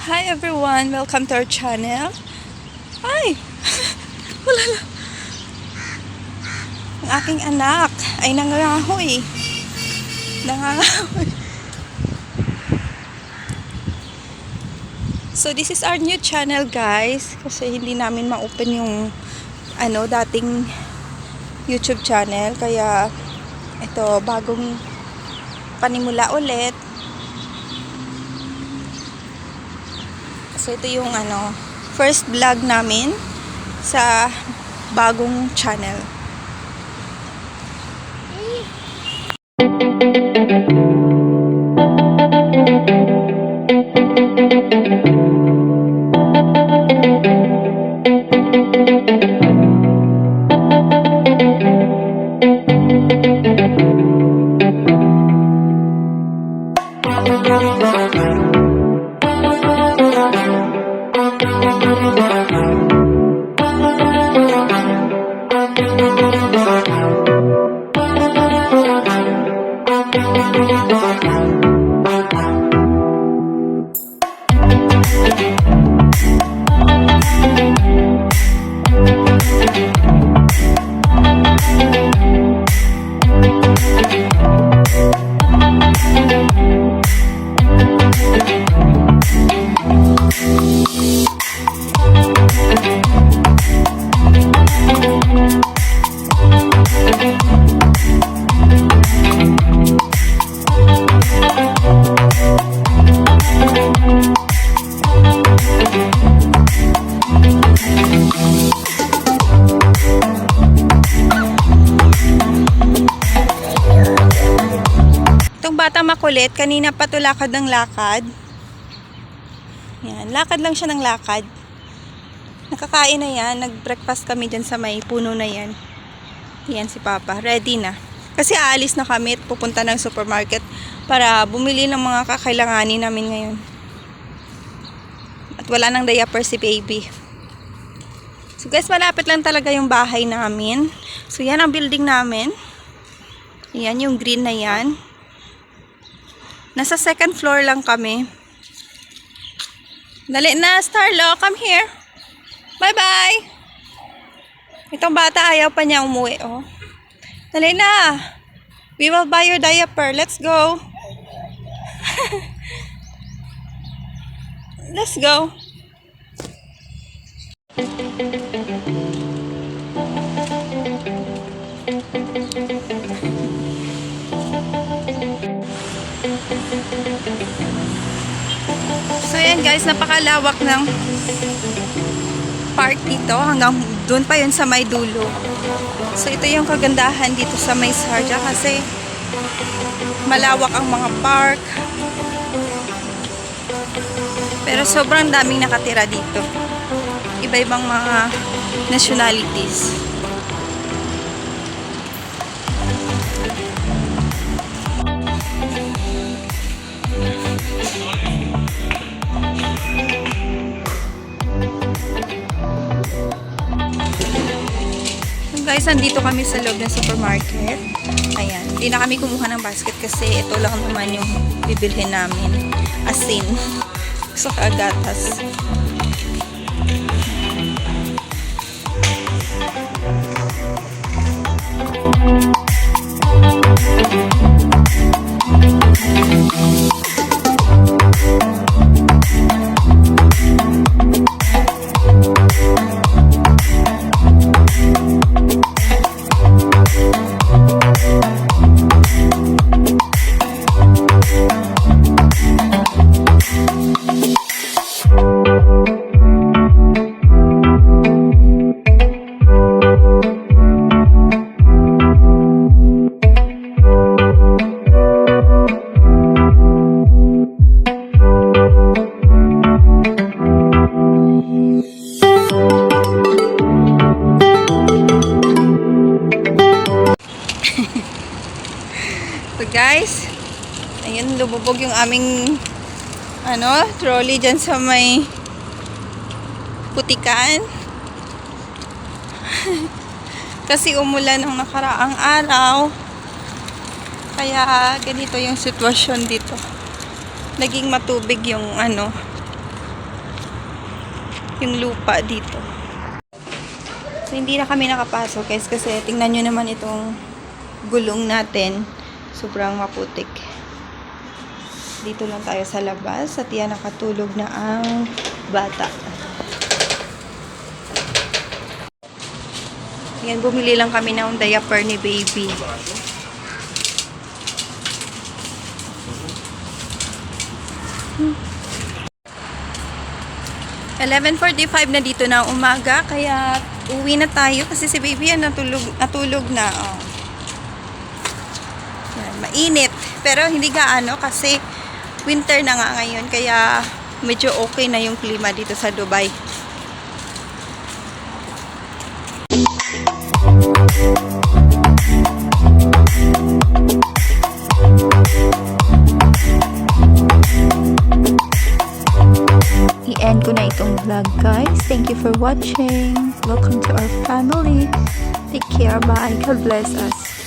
Hi everyone! Welcome to our channel. Ay! Wala na. Ang aking anak ay nangangahoy. Nangangahoy. So this is our new channel, guys. Kasi hindi namin ma-open yung dating YouTube channel. Kaya ito, bagong panimula ulit. So ito yung first vlog namin sa bagong channel. Batang makulit, kanina pa to lakad ng lakad. Yan, lakad lang siya ng lakad. Nakakain na yan, nag-breakfast kami dyan sa may puno na yan. Yan si Papa, ready na. Kasi aalis na kami at pupunta ng supermarket para bumili ng mga kakailanganin namin ngayon. At wala nang diaper si baby. So guys, malapit lang talaga yung bahay namin. So yan ang building namin. Yan yung green na yan. Nasa second floor lang kami. Dali na, Starlo. Come here. Bye-bye. Itong bata ayaw pa niya umuwi, oh. Dali na. We will buy your diaper. Let's go. Let's go. So yan guys, napakalawak ng park dito. Hanggang doon pa yun sa may dulo. So ito yung kagandahan dito sa may Sharjah kasi malawak ang mga park. Pero sobrang daming nakatira dito. Iba-ibang mga nationalities. Guys, andito kami sa loob ng supermarket. Ayan, hindi na kami kumuha ng basket kasi ito lang naman yung bibilhin namin. Asin. Sa gatas. Guys, ayun, lumubog yung aming trolley dyan sa may putikan. Kasi umulan ng nakaraang araw. Kaya ganito yung sitwasyon dito. Naging matubig yung yung lupa dito. So, hindi na kami nakapasok guys kasi tingnan nyo naman itong gulong natin. Sobrang maputik. Dito lang tayo sa labas at yan nakatulog na ang bata. Yan, bumili lang kami ng diaper ni baby. Hmm. 11:45 na dito na umaga, kaya uwi na tayo kasi si baby yan natulog na. Oh. Yan, mainit. Pero hindi gaano kasi winter na nga ngayon, kaya medyo okay na yung klima dito sa Dubai. I-end ko na itong vlog guys. Thank you for watching. Welcome to our family. Take care. Bye. God bless us.